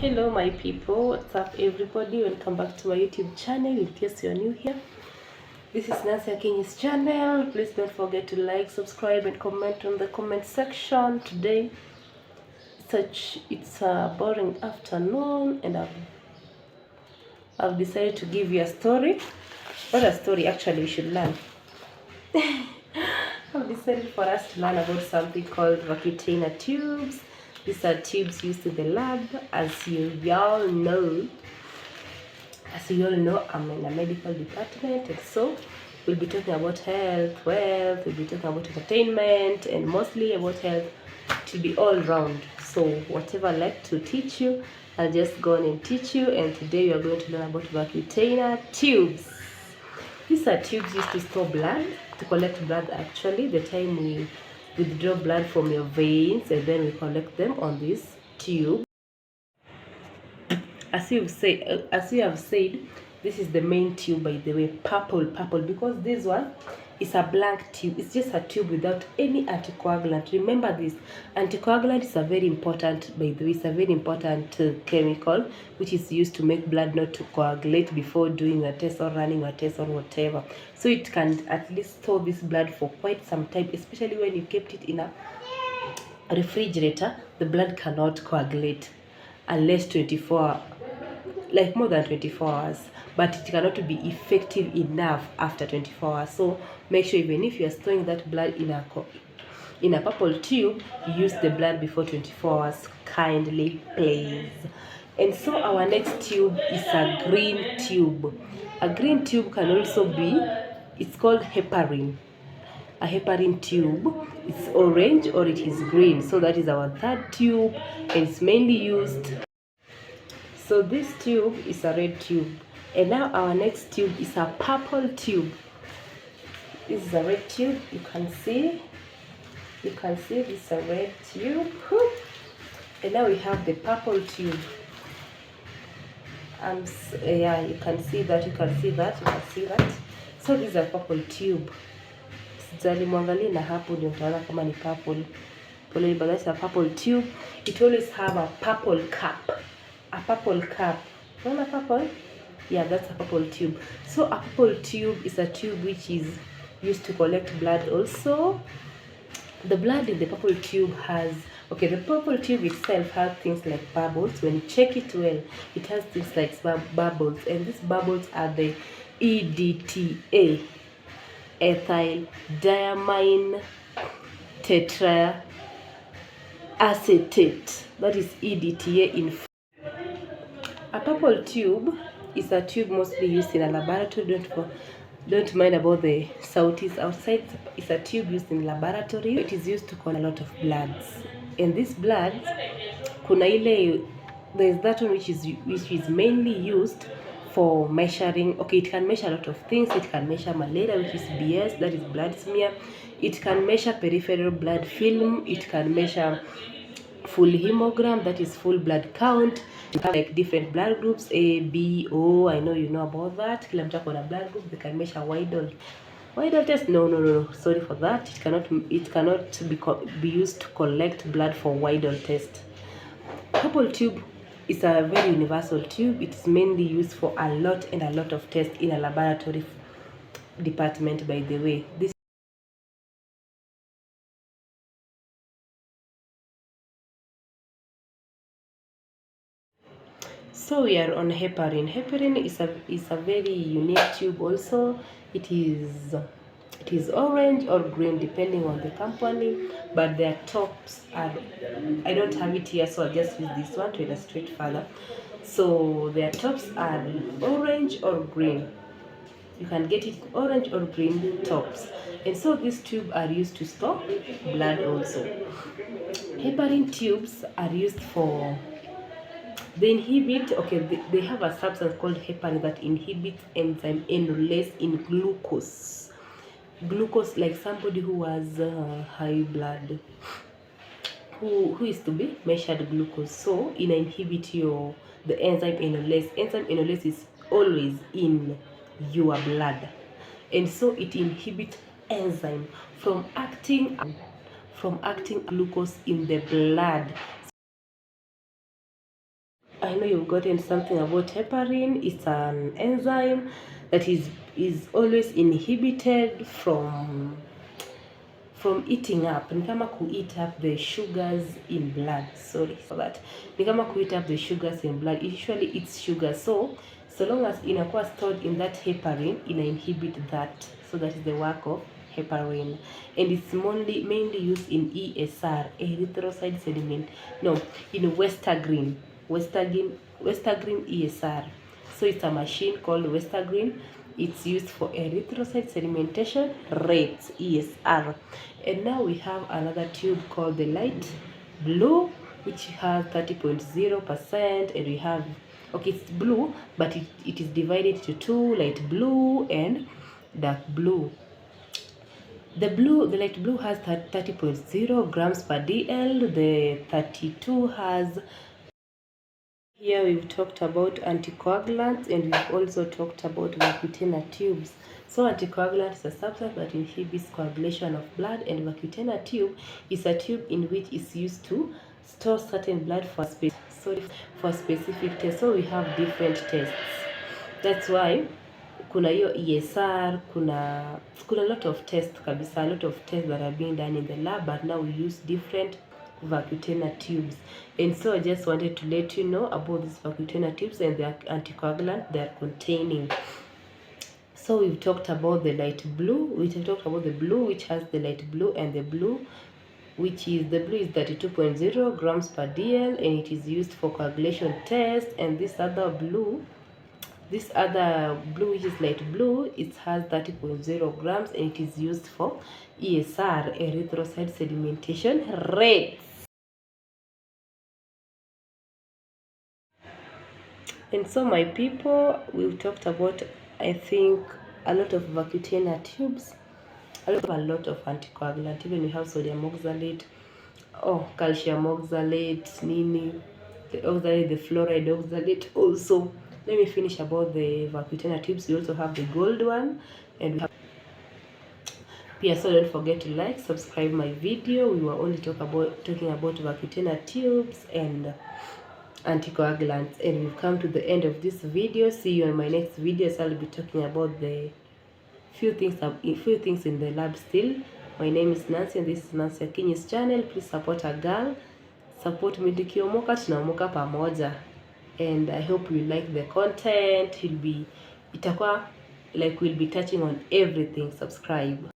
Hello my people, what's up everybody? Welcome back to my YouTube channel. In case you're new here, this is Nancy Akinyi's channel. Please don't forget to like, subscribe and comment on the comment section. Today it's a boring afternoon and I've decided to give you a story. Not a story, actually we should learn. I've decided for us to learn about something called Vacutainer Tubes. These are tubes used in the lab. As you all know, I'm in a medical department, and so we'll be talking about health, wealth, we'll be talking about entertainment, and mostly about health to be all round. So whatever I like to teach you, I'll just go on and teach you. And today we are going to learn about Vacutainer tubes. These are tubes used to store blood, to collect blood actually, the time we withdraw blood from your veins, and then we collect them on this tube. As you have said, this is the main tube, by the way, purple, because this one is a blank tube. It's just a tube without any anticoagulant. Remember this, anticoagulant is a very important, by the way, it's a very important chemical which is used to make blood not to coagulate before doing a test or running a test or whatever. So it can at least store this blood for quite some time, especially when you kept it in a refrigerator. The blood cannot coagulate unless 24, like more than 24 hours, but it cannot be effective enough after 24 hours. So make sure, even if you are storing that blood in a purple tube, you use the blood before 24 hours kindly, please. And so our next tube is a green tube. A green tube can also be, it's called heparin. A heparin tube, it's orange or it is green. So that is our third tube, and it's mainly used. So this tube is a red tube, and now our next tube is a purple tube. This is a red tube. You can see this is a red tube, and now we have the purple tube. Yeah, you can see that. So this is a purple tube. Mwangalie na hapo ndio utaona kama ni purple. But that's a purple tube. It always have a purple cap. A purple cap. Wanna purple? Yeah, that's a purple tube. So a purple tube is a tube which is used to collect blood also. The blood in the purple tube has, okay, the purple tube itself has things like bubbles. When you check it well, it has things like bubbles, and these bubbles are the EDTA, ethyl diamine tetraacetate. That is EDTA in. A purple tube is a tube mostly used in a laboratory. Don't mind about the sautis outside. It's a tube used in laboratory. It is used to collect a lot of bloods. And this blood, there's that one which is mainly used for measuring. Okay, it can measure a lot of things. It can measure malaria, which is BS, that is blood smear. It can measure peripheral blood film. It can measure full hemogram, that is full blood count. You have like different blood groups, A, B, O. I know you know about that. Kila mtu akona blood group. They can measure Widal test. No. Sorry for that. It cannot be used to collect blood for Widal test. Purple tube is a very universal tube. It's mainly used for a lot of tests in a laboratory department, by the way. So we are on heparin. Heparin is a very unique tube also. It is orange or green depending on the company, but their tops are, I don't have it here, so I'll just use this one to illustrate further. So their tops are orange or green. You can get it orange or green tops. And so these tubes are used to store blood also. Heparin tubes are used for, they inhibit, okay, they have a substance called heparin that inhibits enzyme enolase in glucose. Glucose, like somebody who has high blood, who is to be measured glucose. So it inhibit the enzyme enolase. Enzyme enolase is always in your blood, and so it inhibits enzyme from acting glucose in the blood. I know you've gotten something about heparin. It's an enzyme that is always inhibited from eating up. Ni kama eat up the sugars in blood. Sorry for that. Ni kama eat up the sugars in blood. Usually it's sugar. So long as inakuwa stored in that heparin, ina inhibit that. So that is the work of heparin, and it's mainly used in ESR, erythrocyte sediment. No, in Westergreen ESR. So it's a machine called Westergreen. It's used for erythrocyte sedimentation rates, ESR. And now we have another tube called the light blue, which has 30.0%, and we have, okay, it's blue, but it is divided to two, light blue and dark blue. The light blue has 30.0 grams per DL. The 32 has. Here we've talked about anticoagulants, and we've also talked about Vacutainer tubes. So anticoagulant is a substance that inhibits coagulation of blood, and Vacutainer tube is a tube in which is used to store certain blood for specific tests. So we have different tests. That's why kuna hiyo ESR, kuna a lot of tests kabisa, a lot of tests that are being done in the lab, but now we use different Vacutainer tubes. And so I just wanted to let you know about these Vacutainer tubes and the anticoagulant they are containing. So we've talked about the light blue. We've talked about the blue, which has the light blue, and the blue, which is 32.0 grams per DL, and it is used for coagulation test. And this other blue, which is light blue, it has 30.0 grams, and it is used for ESR, erythrocyte sedimentation rates. And so my people, we've talked about, I think, a lot of Vacutainer tubes, a lot of anticoagulant. Even we have sodium oxalate, calcium oxalate, the oxalate, the fluoride oxalate also. Let me finish about the Vacutainer tubes. We also have the gold one, and we have so don't forget to like, subscribe my video. We were only talking about Vacutainer tubes and anticoagulants, and we've come to the end of this video. See you in my next video. So I'll be talking about the few things in the lab still. My name is Nancy, and this is Nancy Akinyi's channel. Please support a girl, support me. Tukiomoka tunaomoka pamoja, and I hope you like the content. We'll be touching on everything. Subscribe.